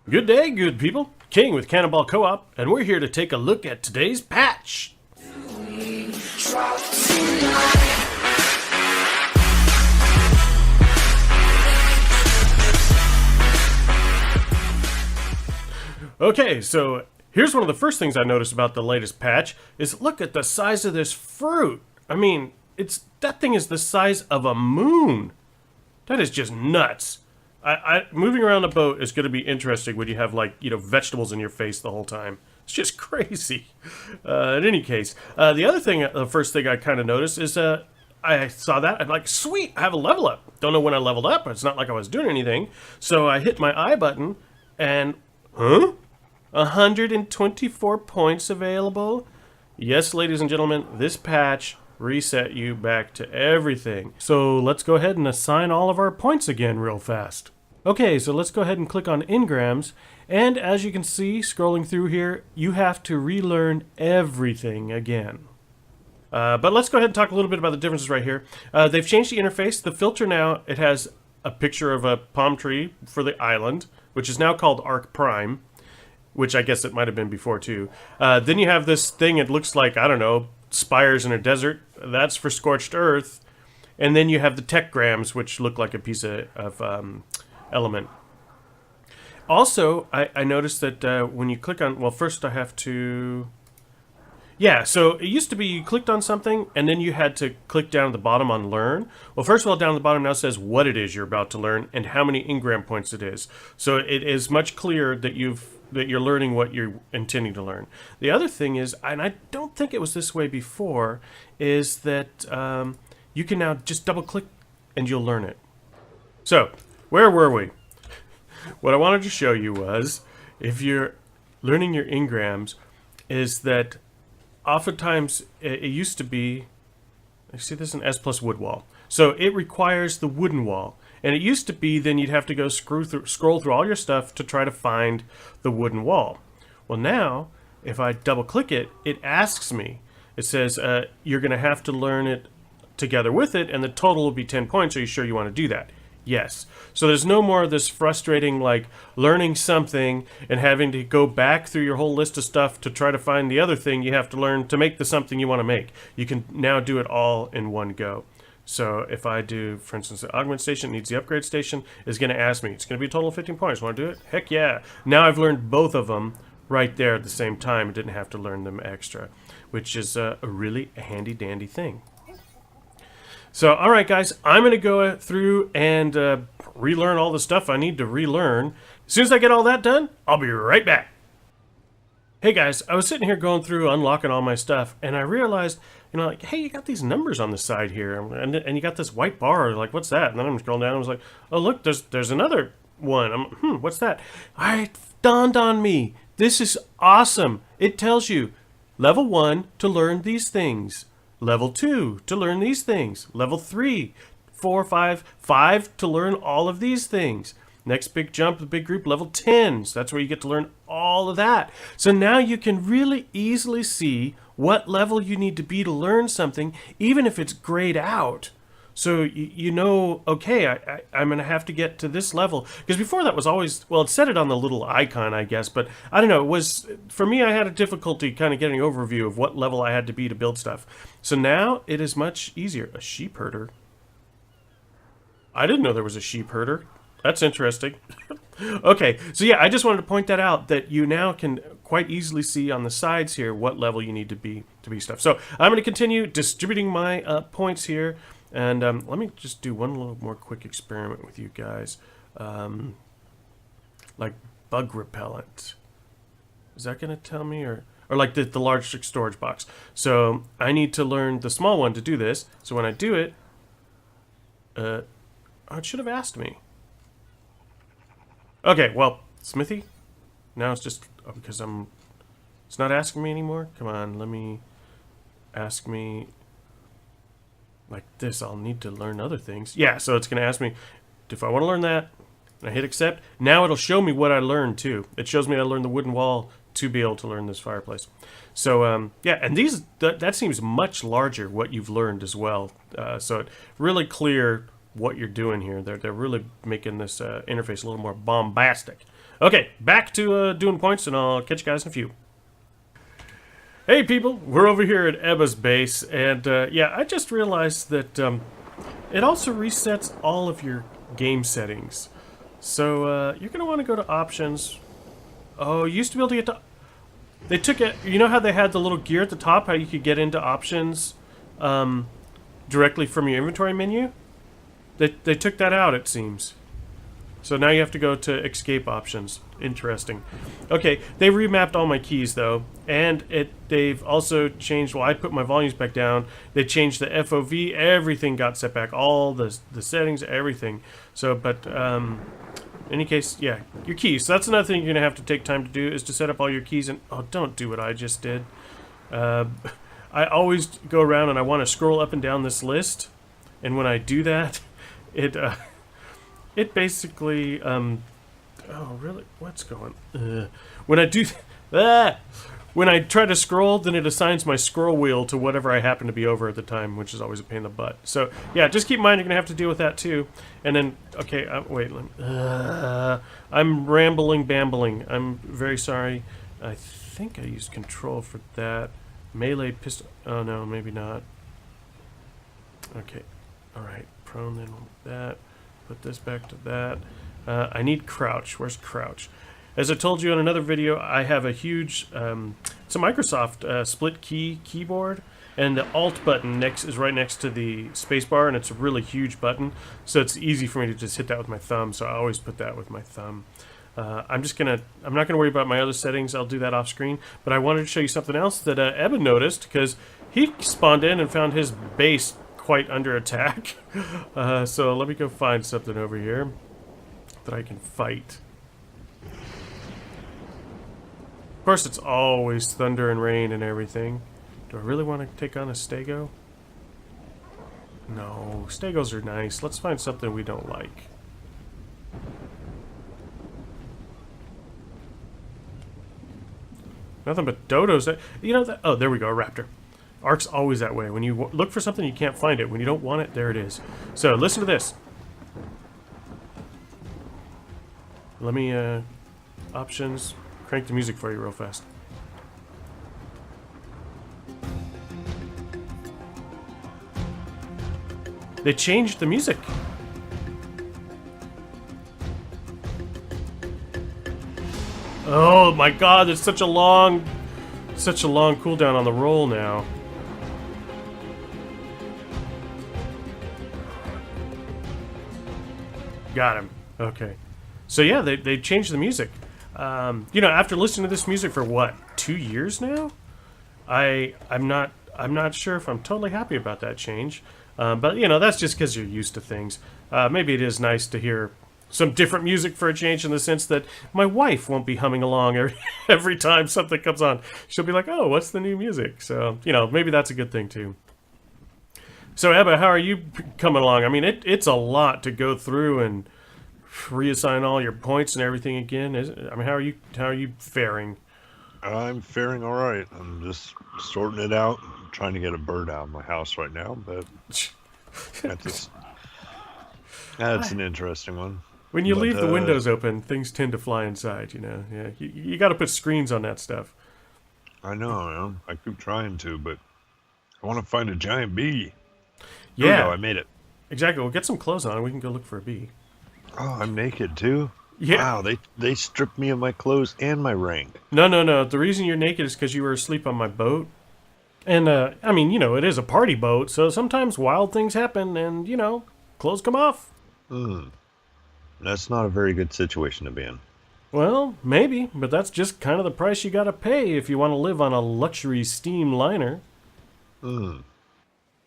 Good day, good people. King with Cannonball Co-op, and we're here to take a look at today's patch. Okay, so here's one of the first things I noticed about the latest patch is look at the size of this fruit. I mean, that thing is the size of a moon. That is just nuts. Moving around a boat is going to be interesting when you have, like, vegetables in your face the whole time. It's just crazy. In any case, the first thing I kind of noticed is I saw that. I'm like, sweet, I have a level up. Don't know when I leveled up. It's not like I was doing anything. So I hit my I button and, 124 points available? Yes, ladies and gentlemen, this patch reset you back to everything. So let's go ahead and assign all of our points again real fast. Okay, so let's go ahead and click on Engrams, and as you can see, scrolling through here, you have to relearn everything again. But let's go ahead and talk a little bit about the differences right here. They've changed the interface. The filter now, it has a picture of a palm tree for the island, which is now called ARK Prime, which I guess it might have been before too. Then you have this thing, it looks like, I don't know, spires in a desert. That's for Scorched Earth. And then you have the techgrams, which look like a piece of element. Also, I noticed that when you click on, well, first I have to, yeah, so it used to be you clicked on something and then you had to click down at the bottom on learn. Well, first of all, down at the bottom now says what it is you're about to learn and how many Engram points it is. So it is much clearer that you're learning what you're intending to learn. The other thing is, and I don't think it was this way before, is that you can now just double click and you'll learn it. So, where were we? What I wanted to show you was, if you're learning your Engrams, is that oftentimes it used to be, I see this is an S plus wood wall. So it requires the wooden wall. And it used to be then you'd have to go scroll through all your stuff to try to find the wooden wall. Well, now, if I double click it, it asks me. It says, you're going to have to learn it together with it, and the total will be 10 points. Are you sure you want to do that? Yes. So there's no more of this frustrating, like, learning something and having to go back through your whole list of stuff to try to find the other thing you have to learn to make the something you want to make. You can now do it all in one go. So if I do, for instance, the augment station needs the upgrade station, is going to ask me, it's going to be a total of 15 points. Want to do it? Heck yeah. Now I've learned both of them right there at the same time. I didn't have to learn them extra, which is a really handy dandy thing. So, all right, guys, I'm going to go through and relearn all the stuff I need to relearn. As soon as I get all that done, I'll be right back. Hey, guys, I was sitting here going through, unlocking all my stuff, and I realized, like, hey, you got these numbers on the side here, and you got this white bar, like, what's that? And then I'm scrolling down, and I was like, oh, look, there's another one. What's that? All right, dawned on me. This is awesome. It tells you, level 1 to learn these things. Level 2 to learn these things. Level 3, 4, 5 to learn all of these things. Next big jump, the big group, level 10. So that's where you get to learn all of that. So now you can really easily see what level you need to be to learn something, even if it's grayed out. So you know, okay, I'm going to have to get to this level. Because before that was always, well, it said it on the little icon, I guess. But I don't know, it was, for me, I had a difficulty kind of getting an overview of what level I had to be to build stuff. So now it is much easier. A sheep herder? I didn't know there was a sheep herder. That's interesting. Okay, so yeah, I just wanted to point that out, that you now can quite easily see on the sides here what level you need to be stuff. So I'm going to continue distributing my points here. And let me just do one little more quick experiment with you guys. Like bug repellent. Is that going to tell me? Or like the large storage box. So I need to learn the small one to do this. So when I do it, it should have asked me. Okay, well, Smithy. Now it's just because it's not asking me anymore. Come on, let me ask me. Like this, I'll need to learn other things. Yeah, so it's going to ask me if I want to learn that. And I hit accept. Now it'll show me what I learned too. It shows me I learned the wooden wall to be able to learn this fireplace. So yeah, and that seems much larger what you've learned as well. So it really clear what you're doing here. They're really making this interface a little more bombastic. Okay, back to doing points, and I'll catch you guys in a few. Hey people, we're over here at Ebba's base, and yeah, I just realized that it also resets all of your game settings. So you're going to want to go to options. Oh, you used to be able to get to... They took it... You know how they had the little gear at the top, how you could get into options directly from your inventory menu? They took that out, it seems. So now you have to go to escape options. Interesting. Okay, they remapped all my keys though, and they've also changed. Well, I put my volumes back down. They changed the FOV. Everything got set back. All the settings, everything. So, but in any case, yeah, your keys. So that's another thing you're gonna have to take time to do is to set up all your keys. And oh, don't do what I just did. I always go around and I want to scroll up and down this list, and when I do that, it basically, oh really? What's going? When I do, when I try to scroll, then it assigns my scroll wheel to whatever I happen to be over at the time, which is always a pain in the butt. So yeah, just keep in mind you're gonna have to deal with that too. And then, okay, wait, I'm bambling. I'm very sorry. I think I used control for that. Melee pistol. Oh no, maybe not. Okay, all right. Prone then that. Put this back to that. I need crouch. Where's crouch? As I told you in another video, I have a huge, it's a Microsoft split key keyboard, and the Alt button is right next to the spacebar, and it's a really huge button, so it's easy for me to just hit that with my thumb. So I always put that with my thumb. I'm not gonna worry about my other settings. I'll do that off screen. But I wanted to show you something else that Eben noticed, because he spawned in and found his base quite under attack. So let me go find something over here that I can fight. Of course, it's always thunder and rain and everything. Do I really want to take on a stego? No, stegos are nice. Let's find something we don't like. Nothing but dodos. You know that? Oh, there we go, a raptor. ARK's always that way. When you look for something, you can't find it. When you don't want it, there it is. So, listen to this. Let me, options, crank the music for you real fast. They changed the music. Oh my god, it's such a long cooldown on the roll now. Got him. Okay. So yeah, they changed the music. You know, after listening to this music for what, 2 years now, I'm not sure if I'm totally happy about that change. But you know, that's just because you're used to things. Maybe it is nice to hear some different music for a change, in the sense that my wife won't be humming along every time something comes on. She'll be like, "Oh, what's the new music?" So you know, maybe that's a good thing too. So Ebba, how are you coming along? I mean, it's a lot to go through and reassign all your points and everything again. I mean, how are you faring? I'm faring all right. I'm just sorting it out, trying to get a bird out of my house right now, but that's an interesting one. When you leave the windows open, things tend to fly inside, you know. Yeah, you got to put screens on that stuff. I know. I keep trying to, but I want to find a giant bee. Yeah, oh, no, I made it. Exactly. We'll get some clothes on and we can go look for a bee. Oh, I'm naked too? Yeah. Wow, they stripped me of my clothes and my ring. No. The reason you're naked is because you were asleep on my boat. And, I mean, you know, it is a party boat, so sometimes wild things happen and, you know, clothes come off. That's not a very good situation to be in. Well, maybe, but that's just kind of the price you gotta pay if you want to live on a luxury steam liner.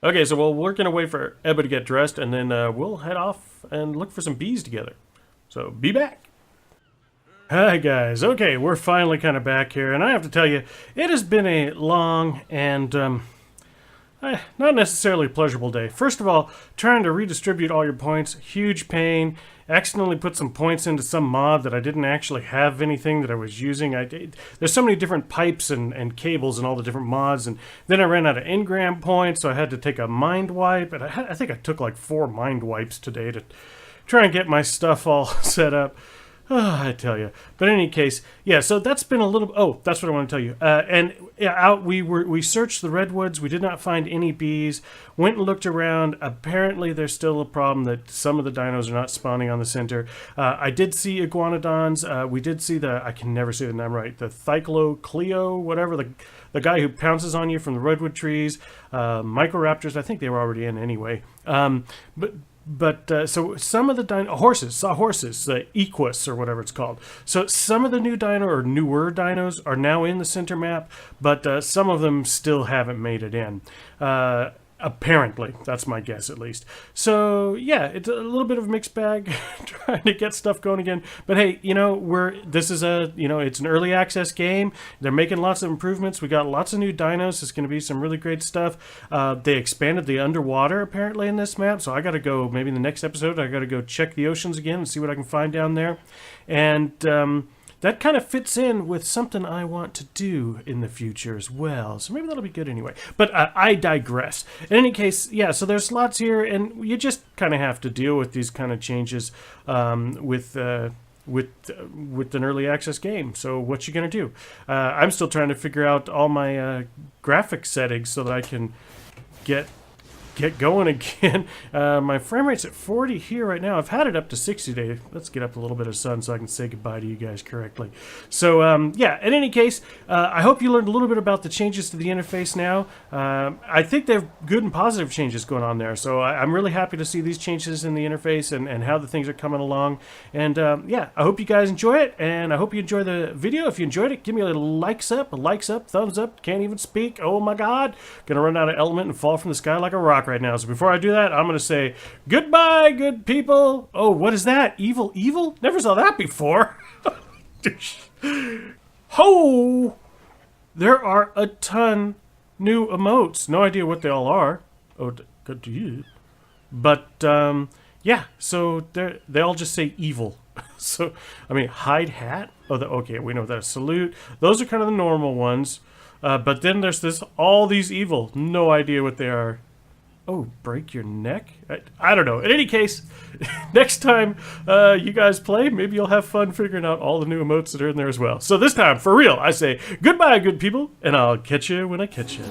Okay, so we're gonna wait for Ebba to get dressed, and then we'll head off and look for some bees together. So, be back. Hi guys, okay, we're finally kind of back here, and I have to tell you, it has been a long and, not necessarily pleasurable day. First of all, trying to redistribute all your points, huge pain. Accidentally put some points into some mod that I didn't actually have anything that I was using. There's so many different pipes and cables and all the different mods, and then I ran out of Engram points, so I had to take a mind wipe, and I think I took like 4 mind wipes today to try and get my stuff all set up. I tell you. But in any case, yeah. So that's been a little. Oh, that's what I want to tell you. And out we searched the redwoods. We did not find any bees. Went and looked around. Apparently, there's still a problem that some of the dinos are not spawning on the center. I did see iguanodons. We did see I can never say the name right. The Thyclocleo, whatever, the guy who pounces on you from the redwood trees. Microraptors. I think they were already in anyway. But so some of the horses, the equus or whatever it's called. So some of the new dino or newer dinos are now in the center map, but some of them still haven't made it in. Apparently, that's my guess at least. So yeah, it's a little bit of a mixed bag, trying to get stuff going again. But hey, this is it's an early access game. They're making lots of improvements. We got lots of new dinos. It's going to be some really great stuff. They expanded the underwater apparently in this map, so I got to go. Maybe in the next episode, I got to go check the oceans again and see what I can find down there. And that kind of fits in with something I want to do in the future as well. So maybe that'll be good anyway. But I digress. In any case, yeah, so there's lots here, and you just kind of have to deal with these kind of changes with an early access game. So what you going to do? I'm still trying to figure out all my graphic settings so that I can get going again. My frame rate's at 40 here right now. I've had it up to 60 today. Let's get up a little bit of sun so I can say goodbye to you guys correctly. So yeah, in any case, I hope you learned a little bit about the changes to the interface now. I think they're good and positive changes going on there. So I'm really happy to see these changes in the interface and how the things are coming along. And yeah, I hope you guys enjoy it, and I hope you enjoy the video. If you enjoyed it, give me a likes up, thumbs up. Can't even speak. Oh my God. Gonna run out of element and fall from the sky like a rock right now. So before I do that, I'm going to say goodbye, good people. Oh, what is that? Evil? Never saw that before. Ho! There are a ton new emotes. No idea what they all are. Oh, good to you. But yeah, so they all just say evil. So I mean, hide hat. Oh, okay, we know that. Salute. Those are kind of the normal ones. But then there's all these evil. No idea what they are. Oh, break your neck? I don't know. In any case, next time you guys play, maybe you'll have fun figuring out all the new emotes that are in there as well. So this time, for real, I say goodbye, good people, and I'll catch you when I catch you.